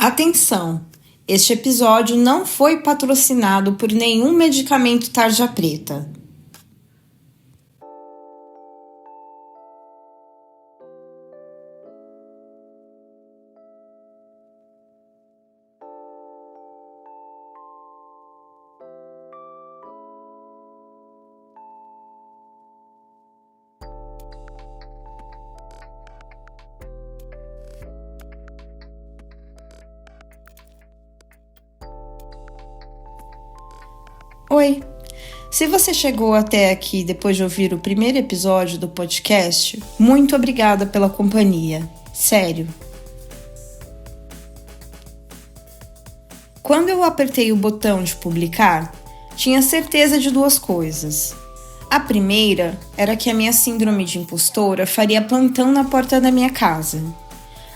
Atenção! Este episódio não foi patrocinado por nenhum medicamento tarja preta. Oi! Se você chegou até aqui depois de ouvir o primeiro episódio do podcast, muito obrigada pela companhia. Sério. Quando eu apertei o botão de publicar, tinha certeza de duas coisas. A primeira era que a minha síndrome de impostora faria plantão na porta da minha casa.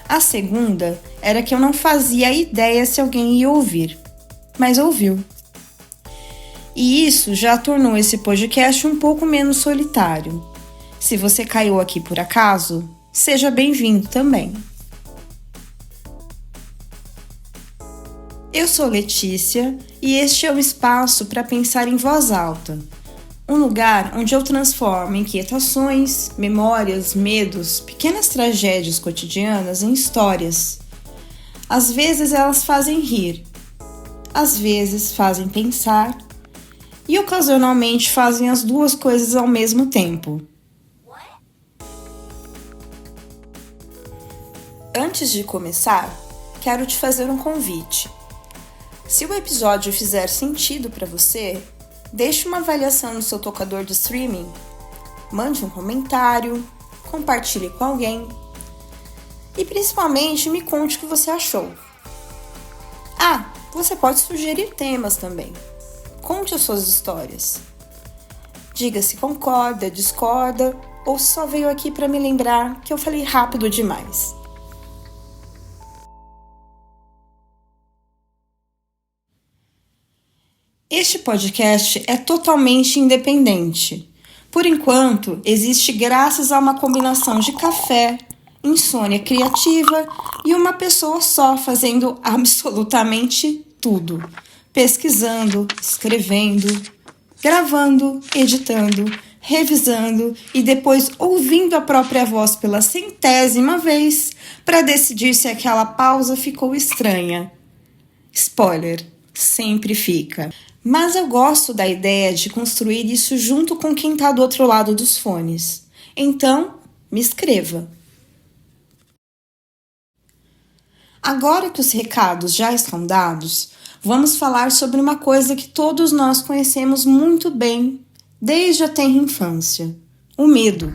A segunda era que eu não fazia ideia se alguém ia ouvir, mas ouviu. E isso já tornou esse podcast um pouco menos solitário. Se você caiu aqui por acaso, seja bem-vindo também. Eu sou Letícia e este é o espaço para pensar em voz alta. Um lugar onde eu transformo inquietações, memórias, medos, pequenas tragédias cotidianas em histórias. Às vezes elas fazem rir, às vezes fazem pensar e ocasionalmente fazem as duas coisas ao mesmo tempo. Antes de começar, quero te fazer um convite. Se o episódio fizer sentido para você, deixe uma avaliação no seu tocador de streaming, mande um comentário, compartilhe com alguém e principalmente me conte o que você achou. Você pode sugerir temas também. Conte as suas histórias. Diga se concorda, discorda ou se só veio aqui para me lembrar que eu falei rápido demais. Este podcast é totalmente independente. Por enquanto, existe graças a uma combinação de café, insônia criativa e uma pessoa só fazendo absolutamente tudo. Pesquisando, escrevendo, gravando, editando, revisando e depois ouvindo a própria voz pela 100ª vez para decidir se aquela pausa ficou estranha. Spoiler, sempre fica. Mas eu gosto da ideia de construir isso junto com quem está do outro lado dos fones. Então, me escreva. Agora que os recados já estão dados, vamos falar sobre uma coisa que todos nós conhecemos muito bem desde a tenra infância: o medo.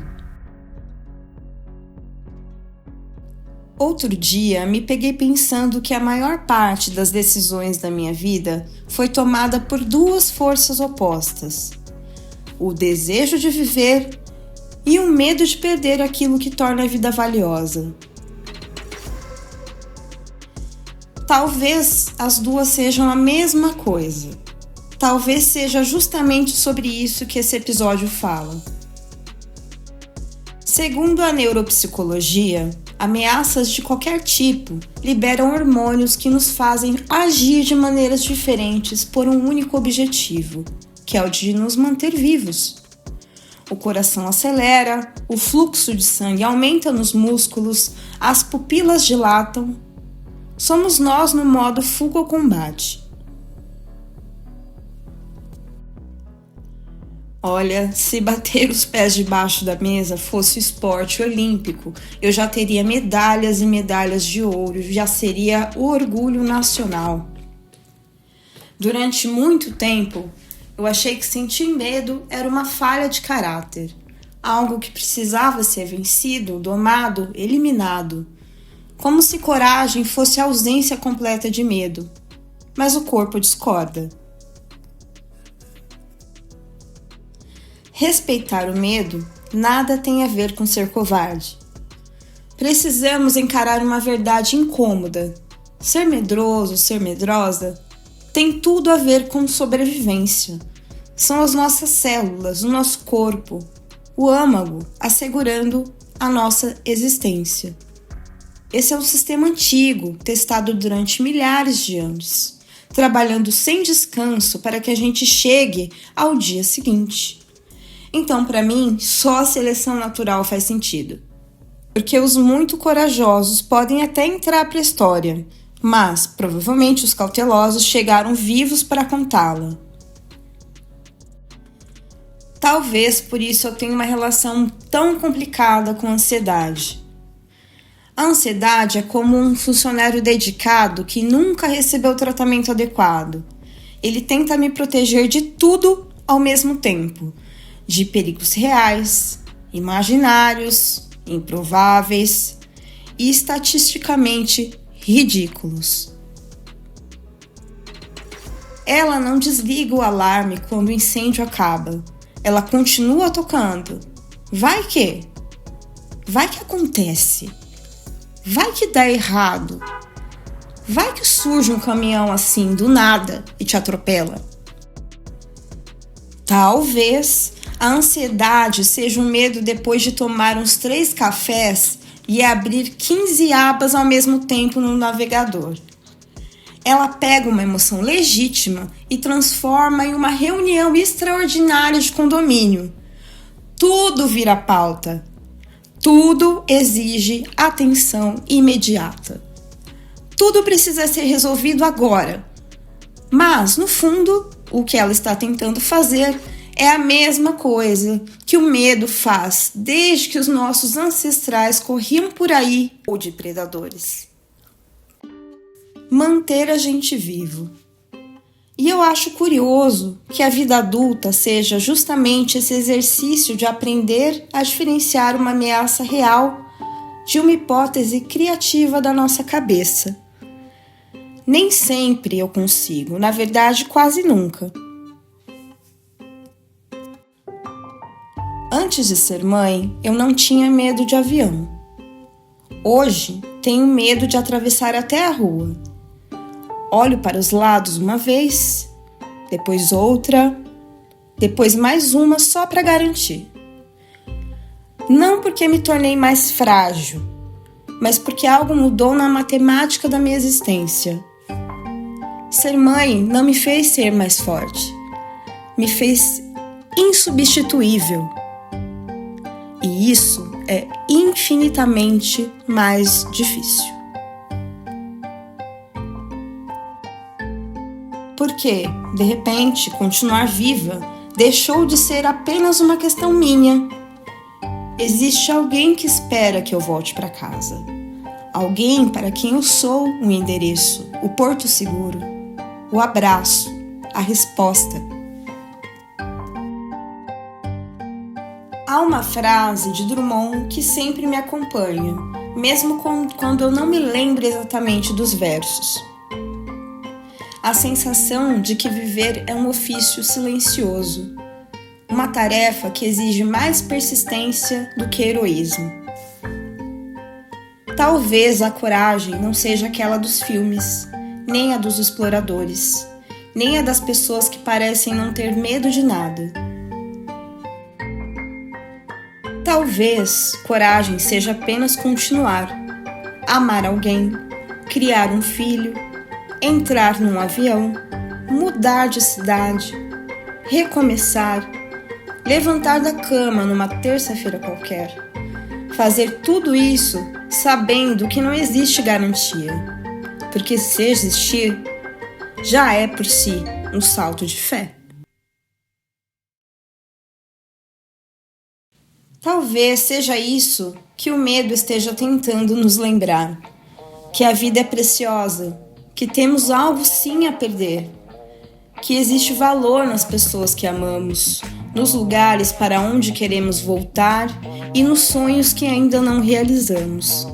Outro dia, me peguei pensando que a maior parte das decisões da minha vida foi tomada por duas forças opostas: o desejo de viver e o medo de perder aquilo que torna a vida valiosa. Talvez as duas sejam a mesma coisa. Talvez seja justamente sobre isso que esse episódio fala. Segundo a neuropsicologia, ameaças de qualquer tipo liberam hormônios que nos fazem agir de maneiras diferentes por um único objetivo, que é o de nos manter vivos. O coração acelera, o fluxo de sangue aumenta nos músculos, as pupilas dilatam. Somos nós no modo fuga ou combate. Olha, se bater os pés debaixo da mesa fosse esporte olímpico, eu já teria medalhas e medalhas de ouro, já seria o orgulho nacional. Durante muito tempo, eu achei que sentir medo era uma falha de caráter, algo que precisava ser vencido, domado, eliminado. Como se coragem fosse a ausência completa de medo. Mas o corpo discorda. Respeitar o medo nada tem a ver com ser covarde. Precisamos encarar uma verdade incômoda. Ser medroso, ser medrosa, tem tudo a ver com sobrevivência. São as nossas células, o nosso corpo, o âmago assegurando a nossa existência. Esse é um sistema antigo, testado durante milhares de anos, trabalhando sem descanso para que a gente chegue ao dia seguinte. Então, para mim, só a seleção natural faz sentido. Porque os muito corajosos podem até entrar para a história, mas provavelmente os cautelosos chegaram vivos para contá-la. Talvez por isso eu tenha uma relação tão complicada com a ansiedade. A ansiedade é como um funcionário dedicado que nunca recebeu tratamento adequado. Ele tenta me proteger de tudo ao mesmo tempo, de perigos reais, imaginários, improváveis e estatisticamente ridículos. Ela não desliga o alarme quando o incêndio acaba. Ela continua tocando. Vai que acontece. Vai que dá errado. Vai que surge um caminhão assim do nada e te atropela. Talvez a ansiedade seja um medo depois de tomar uns 3 cafés e abrir 15 abas ao mesmo tempo no navegador. Ela pega uma emoção legítima e transforma em uma reunião extraordinária de condomínio. Tudo vira pauta. Tudo exige atenção imediata. Tudo precisa ser resolvido agora. Mas, no fundo, o que ela está tentando fazer é a mesma coisa que o medo faz desde que os nossos ancestrais corriam por aí ou de predadores. Manter a gente vivo. E eu acho curioso que a vida adulta seja justamente esse exercício de aprender a diferenciar uma ameaça real de uma hipótese criativa da nossa cabeça. Nem sempre eu consigo, na verdade, quase nunca. Antes de ser mãe, eu não tinha medo de avião. Hoje, tenho medo de atravessar até a rua. Olho para os lados uma vez, depois outra, depois mais uma só para garantir. Não porque me tornei mais frágil, mas porque algo mudou na matemática da minha existência. Ser mãe não me fez ser mais forte, me fez insubstituível. E isso é infinitamente mais difícil. Porque, de repente, continuar viva deixou de ser apenas uma questão minha. Existe alguém que espera que eu volte para casa. Alguém para quem eu sou um endereço, o porto seguro, o abraço, a resposta. Há uma frase de Drummond que sempre me acompanha, mesmo quando eu não me lembro exatamente dos versos. A sensação de que viver é um ofício silencioso, uma tarefa que exige mais persistência do que heroísmo. Talvez a coragem não seja aquela dos filmes, nem a dos exploradores, nem a das pessoas que parecem não ter medo de nada. Talvez coragem seja apenas continuar, amar alguém, criar um filho, entrar num avião, mudar de cidade, recomeçar, levantar da cama numa terça-feira qualquer. Fazer tudo isso sabendo que não existe garantia, porque se existir, já é por si um salto de fé. Talvez seja isso que o medo esteja tentando nos lembrar, que a vida é preciosa, que temos algo sim a perder, que existe valor nas pessoas que amamos, nos lugares para onde queremos voltar e nos sonhos que ainda não realizamos.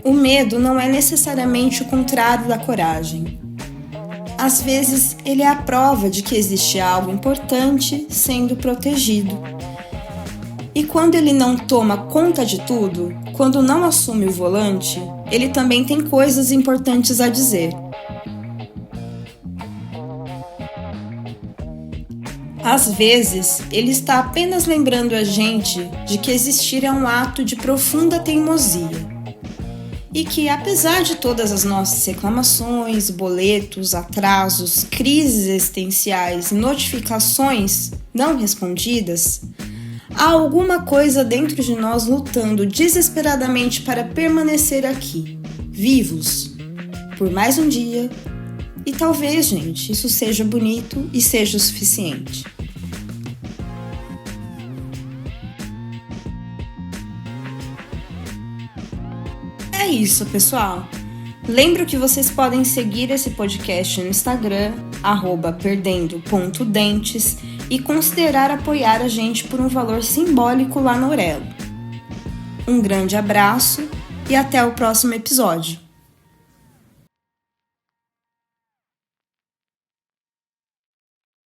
O medo não é necessariamente o contrário da coragem. Às vezes, ele é a prova de que existe algo importante sendo protegido. E quando ele não toma conta de tudo, quando não assume o volante, ele também tem coisas importantes a dizer. Às vezes, ele está apenas lembrando a gente de que existir é um ato de profunda teimosia. E que, apesar de todas as nossas reclamações, boletos, atrasos, crises existenciais e notificações não respondidas, há alguma coisa dentro de nós lutando desesperadamente para permanecer aqui, vivos, por mais um dia. E talvez, gente, isso seja bonito e seja o suficiente. É isso, pessoal. Lembro que vocês podem seguir esse podcast no Instagram, @perdendo.dentes, e considerar apoiar a gente por um valor simbólico lá no Orelo. Um grande abraço e até o próximo episódio.